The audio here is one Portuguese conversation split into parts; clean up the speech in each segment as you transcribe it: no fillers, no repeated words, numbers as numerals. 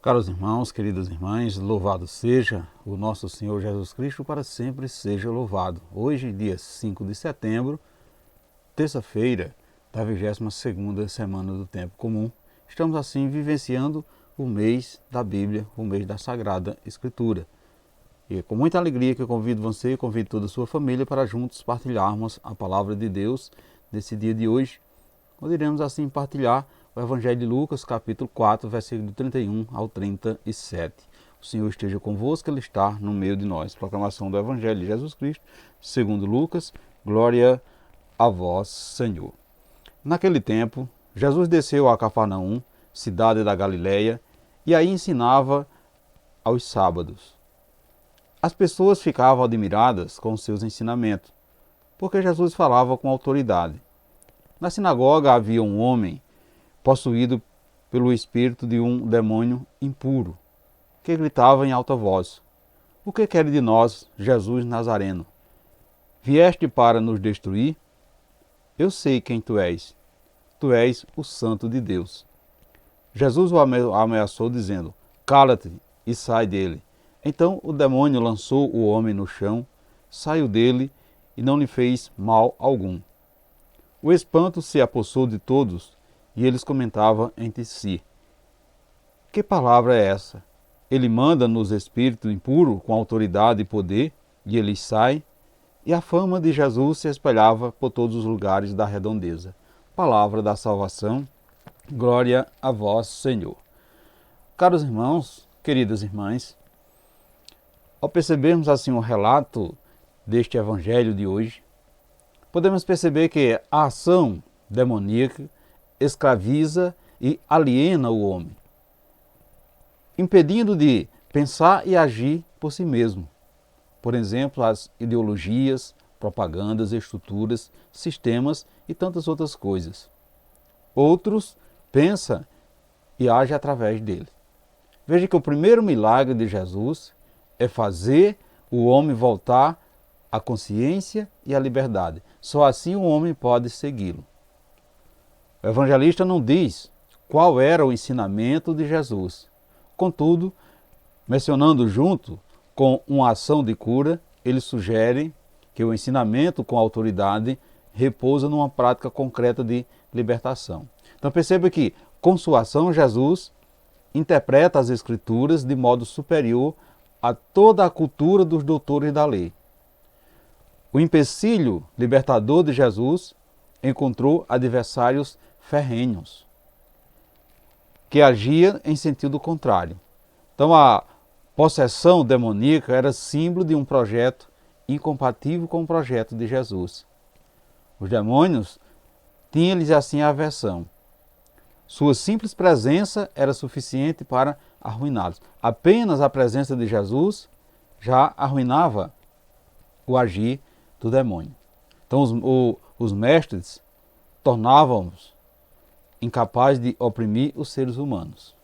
Caros irmãos, queridas irmãs, louvado seja o nosso Senhor Jesus Cristo, para sempre seja louvado. Hoje, dia 5 de setembro, terça-feira da 22ª semana do Tempo Comum, estamos assim vivenciando o mês da Bíblia, o mês da Sagrada Escritura. E é com muita alegria que eu convido você e convido toda a sua família para juntos partilharmos a Palavra de Deus nesse dia de hoje, onde iremos assim partilhar o Evangelho de Lucas, capítulo 4, versículo 31 ao 37. O Senhor esteja convosco, Ele está no meio de nós. Proclamação do Evangelho de Jesus Cristo, segundo Lucas, glória a vós, Senhor. Naquele tempo, Jesus desceu a Cafarnaum, cidade da Galileia, e aí ensinava aos sábados. As pessoas ficavam admiradas com os seus ensinamentos, porque Jesus falava com autoridade. Na sinagoga havia um homem possuído pelo espírito de um demônio impuro, que gritava em alta voz: "O que quer de nós, Jesus Nazareno? Vieste para nos destruir? Eu sei quem tu és. Tu és o Santo de Deus." Jesus o ameaçou, dizendo: "Cala-te e sai dele." Então o demônio lançou o homem no chão, saiu dele e não lhe fez mal algum. O espanto se apossou de todos e eles comentavam entre si: "Que palavra é essa? Ele manda nos espíritos impuros com autoridade e poder, e eles saem." E a fama de Jesus se espalhava por todos os lugares da redondeza. Palavra da salvação, glória a vós, Senhor. Caros irmãos, queridas irmãs, ao percebermos assim o relato deste evangelho de hoje, podemos perceber que a ação demoníaca escraviza e aliena o homem, impedindo de pensar e agir por si mesmo. Por exemplo, as ideologias, propagandas, estruturas, sistemas e tantas outras coisas. Outros pensam e agem através dele. Veja que o primeiro milagre de Jesus é fazer o homem voltar à consciência e à liberdade. Só assim o homem pode segui-lo. O evangelista não diz qual era o ensinamento de Jesus. Contudo, mencionando junto com uma ação de cura, ele sugere que o ensinamento com autoridade repousa numa prática concreta de libertação. Então perceba que, com sua ação, Jesus interpreta as Escrituras de modo superior a toda a cultura dos doutores da lei. O empecilho libertador de Jesus encontrou adversários ferrenhos, que agia em sentido contrário. Então a possessão demoníaca era símbolo de um projeto incompatível com o projeto de Jesus. Os demônios tinham-lhes assim a aversão. Sua simples presença era suficiente para arruiná-los. Apenas a presença de Jesus já arruinava o agir do demônio. Então os mestres tornavam-nos incapazes de oprimir os seres humanos.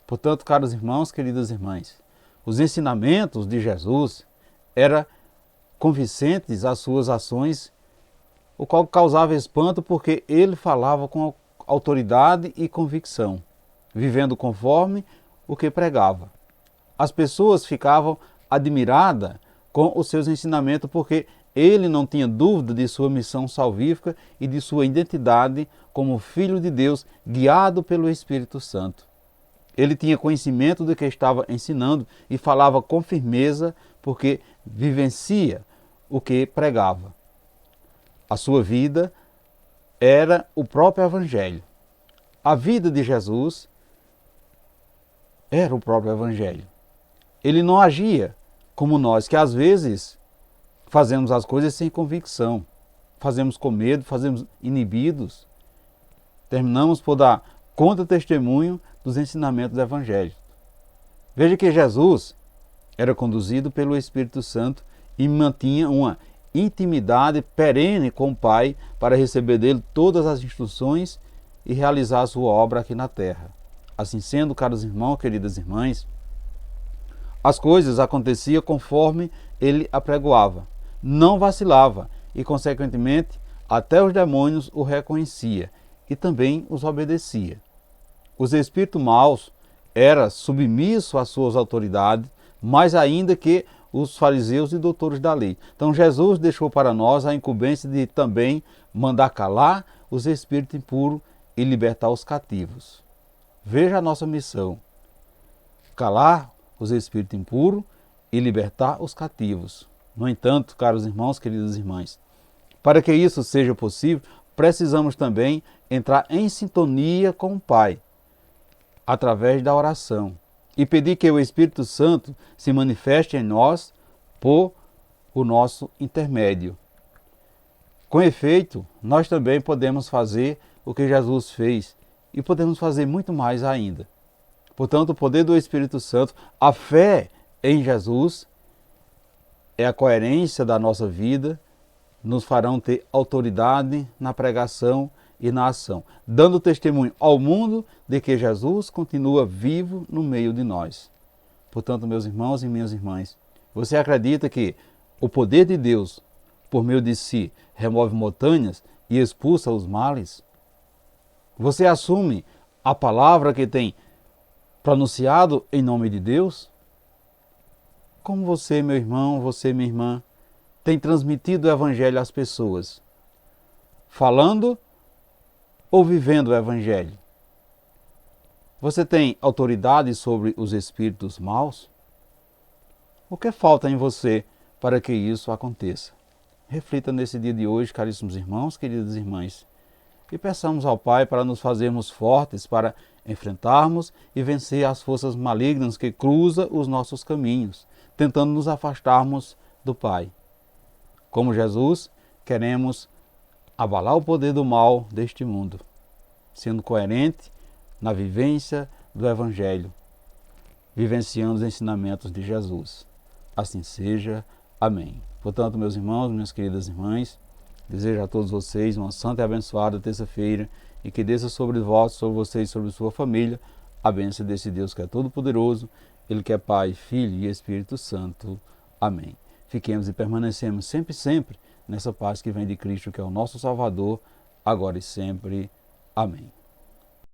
Portanto, caros irmãos, queridas irmãs, os ensinamentos de Jesus eram convincentes às suas ações, o qual causava espanto porque ele falava com autoridade e convicção, vivendo conforme o que pregava. As pessoas ficavam admiradas com os seus ensinamentos porque ele não tinha dúvida de sua missão salvífica e de sua identidade como Filho de Deus, guiado pelo Espírito Santo. Ele tinha conhecimento do que estava ensinando e falava com firmeza porque vivencia o que pregava. A sua vida era o próprio Evangelho. A vida de Jesus era o próprio Evangelho. Ele não agia como nós, que às vezes fazemos as coisas sem convicção, fazemos com medo, fazemos inibidos, terminamos por dar contra-testemunho dos ensinamentos do Evangelho. Veja que Jesus era conduzido pelo Espírito Santo e mantinha uma intimidade perene com o Pai para receber dele todas as instruções e realizar a sua obra aqui na terra. Assim sendo, caros irmãos, queridas irmãs, as coisas aconteciam conforme ele apregoava. Não vacilava e, consequentemente, até os demônios o reconhecia e também os obedecia. Os espíritos maus era submisso às suas autoridades, mais ainda que os fariseus e doutores da lei. Então Jesus deixou para nós a incumbência de também mandar calar os espíritos impuros e libertar os cativos. Veja a nossa missão: calar os espíritos impuros e libertar os cativos. No entanto, caros irmãos, queridas irmãs, para que isso seja possível, precisamos também entrar em sintonia com o Pai, através da oração, e pedir que o Espírito Santo se manifeste em nós por o nosso intermédio. Com efeito, nós também podemos fazer o que Jesus fez e podemos fazer muito mais ainda. Portanto, o poder do Espírito Santo, a fé em Jesus, é a coerência da nossa vida, nos farão ter autoridade na pregação e na ação, dando testemunho ao mundo de que Jesus continua vivo no meio de nós. Portanto, meus irmãos e minhas irmãs, você acredita que o poder de Deus, por meio de si, remove montanhas e expulsa os males? Você assume a palavra que tem pronunciado em nome de Deus? Como você, meu irmão, você, minha irmã, tem transmitido o Evangelho às pessoas? Falando ou vivendo o Evangelho? Você tem autoridade sobre os espíritos maus? O que falta em você para que isso aconteça? Reflita nesse dia de hoje, caríssimos irmãos, queridas irmãs, e peçamos ao Pai para nos fazermos fortes, para enfrentarmos e vencer as forças malignas que cruzam os nossos caminhos, tentando nos afastarmos do Pai. Como Jesus, queremos abalar o poder do mal deste mundo, sendo coerente na vivência do Evangelho, vivenciando os ensinamentos de Jesus. Assim seja. Amém. Portanto, meus irmãos, minhas queridas irmãs, desejo a todos vocês uma santa e abençoada terça-feira e que desça sobre vós, sobre vocês, sobre sua família, a bênção desse Deus que é todo-poderoso, Ele que é Pai, Filho e Espírito Santo. Amém. Fiquemos e permanecemos sempre, sempre nessa paz que vem de Cristo, que é o nosso Salvador, agora e sempre. Amém.